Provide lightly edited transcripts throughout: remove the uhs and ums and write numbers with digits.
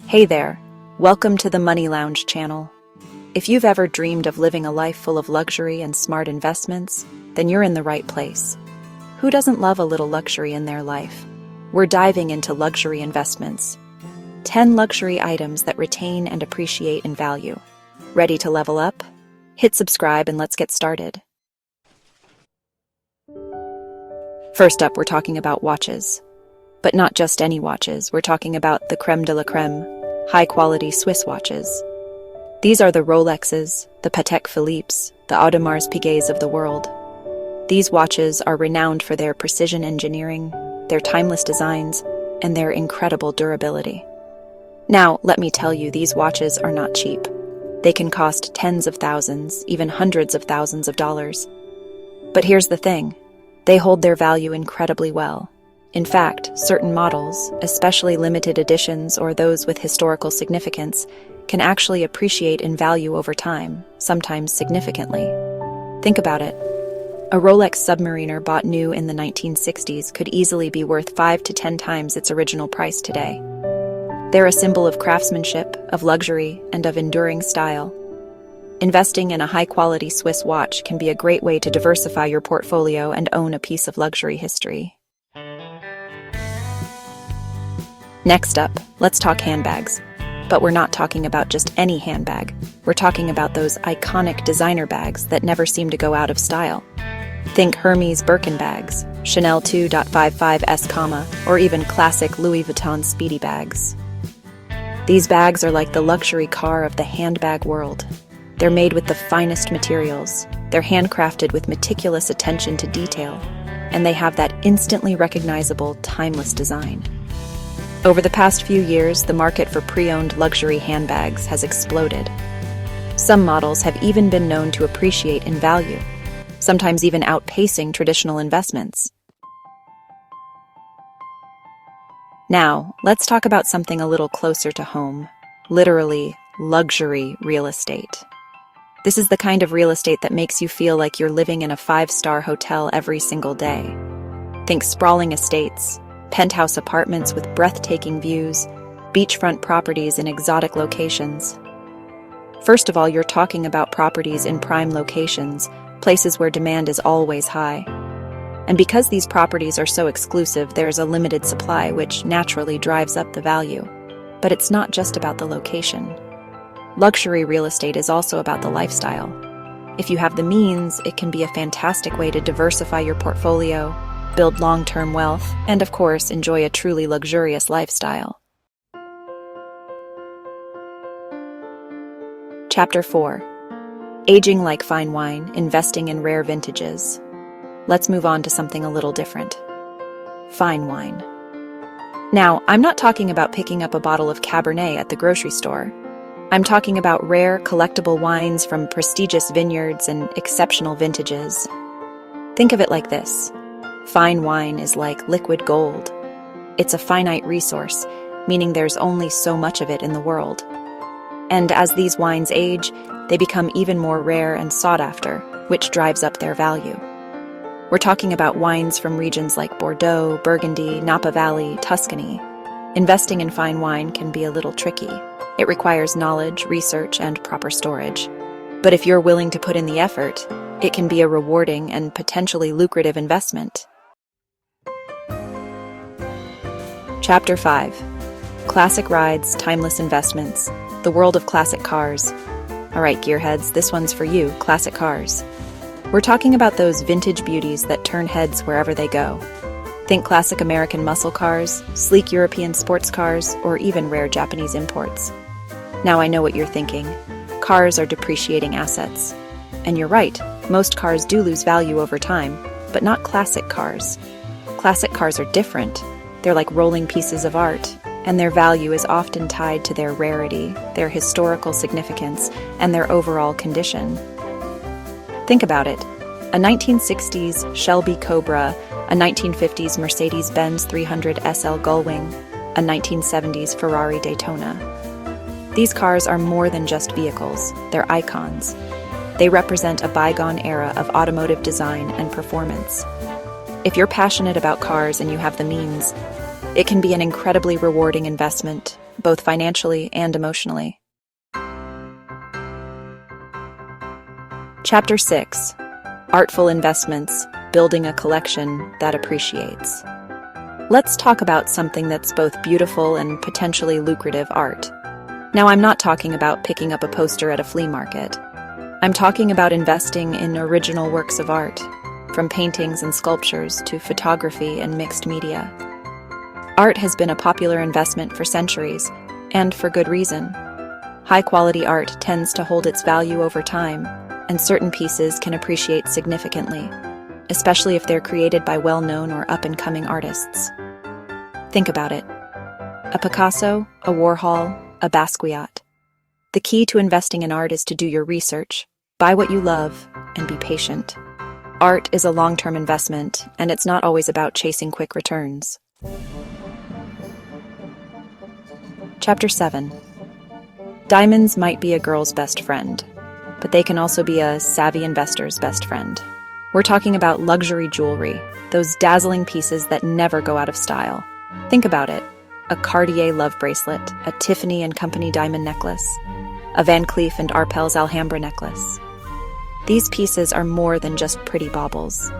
Hey there, welcome to the Money Lounge channel. If you've ever dreamed of living a life full of luxury and smart investments, then you're in the right place. Who doesn't love a little luxury in their life? We're diving into luxury investments. 10 luxury items that retain and appreciate in value. Ready to level up? Hit subscribe and let's get started. First up, we're talking about watches. But not just any watches, we're talking about the creme de la creme, high-quality Swiss watches. These are the Rolexes, the Patek Philippe's, the Audemars Piguet's of the world. These watches are renowned for their precision engineering, their timeless designs, and their incredible durability. Now, let me tell you, these watches are not cheap. They can cost tens of thousands, even hundreds of thousands of dollars. But here's the thing, they hold their value incredibly well. In fact, certain models, especially limited editions or those with historical significance, can actually appreciate in value over time, sometimes significantly. Think about it. A Rolex Submariner bought new in the 1960s could easily be worth 5 to 10 times its original price today. They're a symbol of craftsmanship, of luxury, and of enduring style. Investing in a high-quality Swiss watch can be a great way to diversify your portfolio and own a piece of luxury history. Next up, let's talk handbags. But we're not talking about just any handbag. We're talking about those iconic designer bags that never seem to go out of style. Think Hermes Birkin bags, Chanel 2.55s, or even classic Louis Vuitton Speedy bags. These bags are like the luxury car of the handbag world. They're made with the finest materials, they're handcrafted with meticulous attention to detail, and they have that instantly recognizable, timeless design. Over the past few years, the market for pre-owned luxury handbags has exploded. Some models have even been known to appreciate in value, sometimes even outpacing traditional investments. Now, let's talk about something a little closer to home, literally luxury real estate. This is the kind of real estate that makes you feel like you're living in a 5-star hotel every single day. Think sprawling estates, penthouse apartments with breathtaking views, beachfront properties in exotic locations. First of all, you're talking about properties in prime locations, places where demand is always high. And because these properties are so exclusive, there's a limited supply, which naturally drives up the value. But it's not just about the location. Luxury real estate is also about the lifestyle. If you have the means, it can be a fantastic way to diversify your portfolio, build long-term wealth, and of course, enjoy a truly luxurious lifestyle. Chapter 4. Aging like fine wine, investing in rare vintages. Let's move on to something a little different. Fine wine. Now, I'm not talking about picking up a bottle of Cabernet at the grocery store. I'm talking about rare, collectible wines from prestigious vineyards and exceptional vintages. Think of it like this. Fine wine is like liquid gold. It's a finite resource, meaning there's only so much of it in the world. And as these wines age, they become even more rare and sought after, which drives up their value. We're talking about wines from regions like Bordeaux, Burgundy, Napa Valley, Tuscany. Investing in fine wine can be a little tricky. It requires knowledge, research, and proper storage. But if you're willing to put in the effort, it can be a rewarding and potentially lucrative investment. Chapter 5. Classic rides, timeless investments, the world of classic cars. All right, gearheads, this one's for you, classic cars. We're talking about those vintage beauties that turn heads wherever they go. Think classic American muscle cars, sleek European sports cars, or even rare Japanese imports. Now I know what you're thinking. Cars are depreciating assets. And you're right, most cars do lose value over time, but not classic cars. Classic cars are different. They're like rolling pieces of art, and their value is often tied to their rarity, their historical significance, and their overall condition. Think about it. A 1960s Shelby Cobra, a 1950s Mercedes-Benz 300 SL Gullwing, a 1970s Ferrari Daytona. These cars are more than just vehicles, they're icons. They represent a bygone era of automotive design and performance. If you're passionate about cars and you have the means, it can be an incredibly rewarding investment, both financially and emotionally. Chapter 6: Artful Investments, Building a Collection that Appreciates. Let's talk about something that's both beautiful and potentially lucrative: art. Now, I'm not talking about picking up a poster at a flea market. I'm talking about investing in original works of art, from paintings and sculptures to photography and mixed media. Art has been a popular investment for centuries, and for good reason. High-quality art tends to hold its value over time, and certain pieces can appreciate significantly, especially if they're created by well-known or up-and-coming artists. Think about it. A Picasso, a Warhol, a Basquiat. The key to investing in art is to do your research, buy what you love, and be patient. Art is a long-term investment, and it's not always about chasing quick returns. Chapter 7: Diamonds might be a girl's best friend, but they can also be a savvy investor's best friend. We're talking about luxury jewelry, those dazzling pieces that never go out of style. Think about it: a Cartier love bracelet, a Tiffany & Company diamond necklace, a Van Cleef & Arpels Alhambra necklace. These pieces are more than just pretty baubles.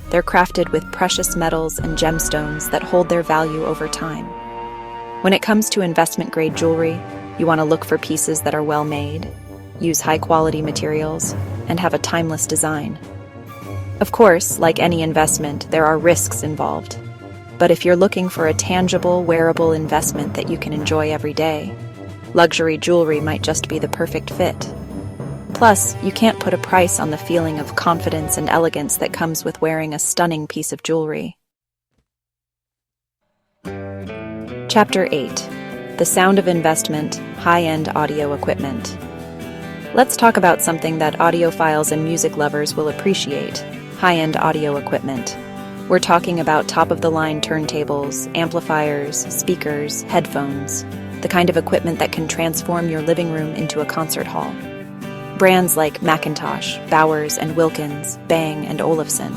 They're crafted with precious metals and gemstones that hold their value over time. When it comes to investment-grade jewelry, you want to look for pieces that are well-made, use high-quality materials, and have a timeless design. Of course, like any investment, there are risks involved. But if you're looking for a tangible, wearable investment that you can enjoy every day, luxury jewelry might just be the perfect fit. Plus, you can't put a price on the feeling of confidence and elegance that comes with wearing a stunning piece of jewelry. Chapter 8: The Sound of Investment, High-End Audio Equipment. Let's talk about something that audiophiles and music lovers will appreciate: high-end audio equipment. We're talking about top-of-the-line turntables, amplifiers, speakers, headphones, the kind of equipment that can transform your living room into a concert hall. Brands like Macintosh, Bowers and Wilkins, Bang and Olufsen.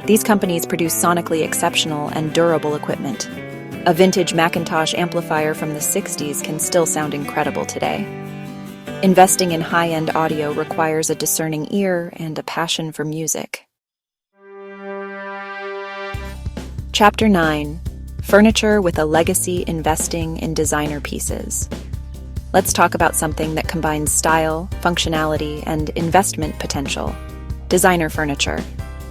These companies produce sonically exceptional and durable equipment. A vintage Macintosh amplifier from the 60s can still sound incredible today. Investing in high-end audio requires a discerning ear and a passion for music. Chapter 9: Furniture with a Legacy, Investing in Designer Pieces. Let's talk about something that combines style, functionality, and investment potential: designer furniture.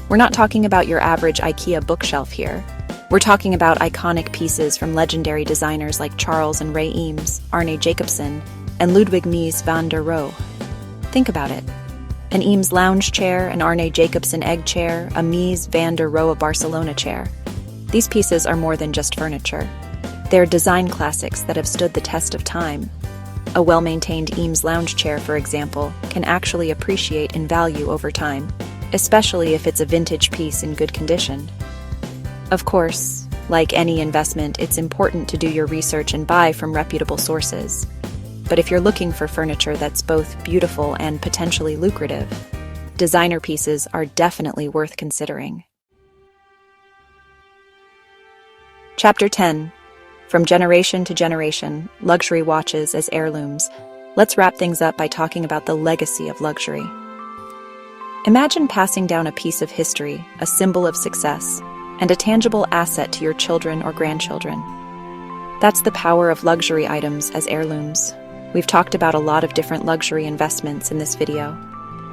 We're not talking about your average IKEA bookshelf here. We're talking about iconic pieces from legendary designers like Charles and Ray Eames, Arne Jacobsen, and Ludwig Mies van der Rohe. Think about it. An Eames lounge chair, an Arne Jacobsen egg chair, a Mies van der Rohe Barcelona chair. These pieces are more than just furniture. They're design classics that have stood the test of time. A well-maintained Eames lounge chair, for example, can actually appreciate in value over time, especially if it's a vintage piece in good condition. Of course, like any investment, it's important to do your research and buy from reputable sources. But if you're looking for furniture that's both beautiful and potentially lucrative, designer pieces are definitely worth considering. Chapter 10: From Generation to Generation, Luxury Watches as Heirlooms. Let's wrap things up by talking about the legacy of luxury. Imagine passing down a piece of history, a symbol of success, and a tangible asset to your children or grandchildren. That's the power of luxury items as heirlooms. We've talked about a lot of different luxury investments in this video,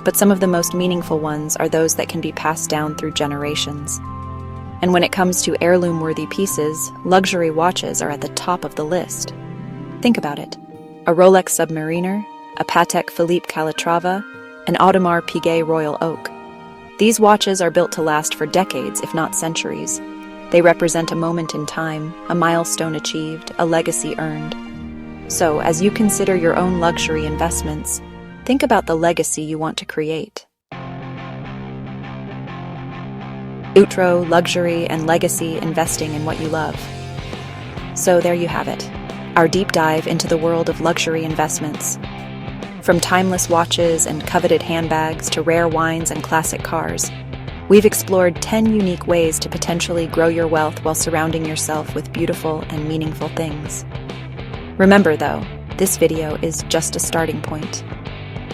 but some of the most meaningful ones are those that can be passed down through generations. And when it comes to heirloom-worthy pieces, luxury watches are at the top of the list. Think about it: a Rolex Submariner, a Patek Philippe Calatrava, an Audemars Piguet Royal Oak. These watches are built to last for decades, if not centuries. They represent a moment in time, a milestone achieved, a legacy earned. So, as you consider your own luxury investments, think about the legacy you want to create. Outro, luxury, and legacy: investing in what you love. So there you have it, our deep dive into the world of luxury investments. From timeless watches and coveted handbags to rare wines and classic cars, we've explored 10 unique ways to potentially grow your wealth while surrounding yourself with beautiful and meaningful things. Remember though, this video is just a starting point.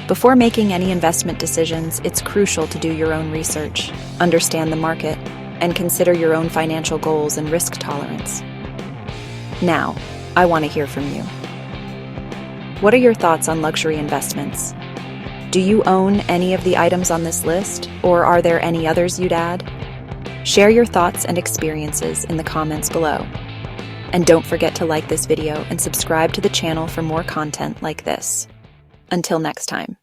Before making any investment decisions, it's crucial to do your own research, understand the market, and consider your own financial goals and risk tolerance. Now, I want to hear from you. What are your thoughts on luxury investments? Do you own any of the items on this list, or are there any others you'd add? Share your thoughts and experiences in the comments below. And don't forget to like this video and subscribe to the channel for more content like this. Until next time.